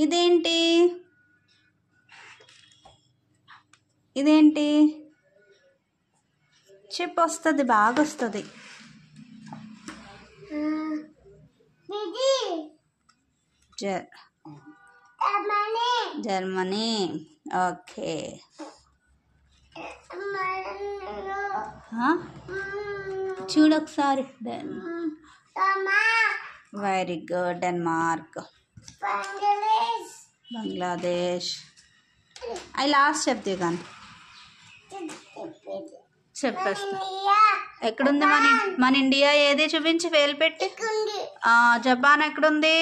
ఇదేంటి ఇదేంటి చెప్పు, వస్తుంది, బాగా వస్తుంది. జర్మనీ. ఓకే, చూడు ఒకసారి. Very good. డెన్మార్క్. బంగ్లాదేశ్. అవి లాస్ట్ చెప్తే కానీ చెప్పేస్తా. ఎక్కడుంది మన ఇండియా? ఏది చూపించి, వేలు పెట్టి. జపాన్ ఎక్కడుంది?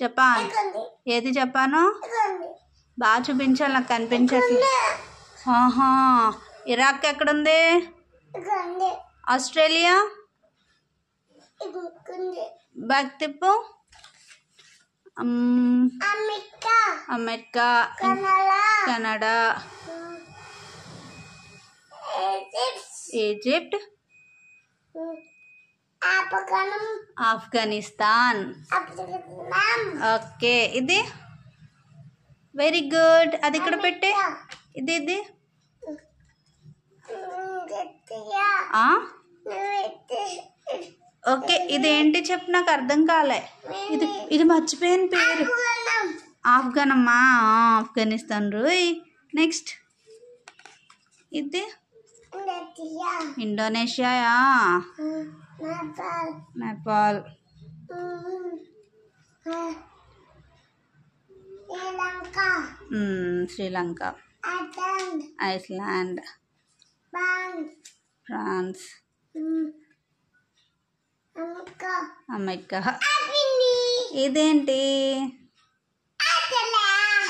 జపాన్ ఏది? జపాను బాగా చూపించాలి, నాకు కనిపించట్లేదు. ఆహా, ఇరాక్ ఎక్కడుంది? ఆస్ట్రేలియా. బ్యాక్ తిప్పు. America. Canada. Egypt. Afghanistan. Okay, ఇది వెరీ గుడ్. అది ఇక్కడ పెట్టే. ఇది ఓకే, ఇదేంటి చెప్పు, నాకు అర్థం కాలే. ఇది మర్చిపోయిన పేరు. ఆఫ్ఘనమ్మా. ఆఫ్ఘనిస్తాన్. రోయ్. నెక్స్ట్ ఇది Indonesia. Nepal. Sri Lanka. Iceland. France. America. ఇదేంటి?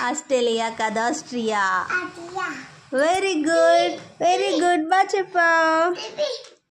ఆస్ట్రేలియా కదా, Austria. Very good, very good. బాగా చెప్పావు.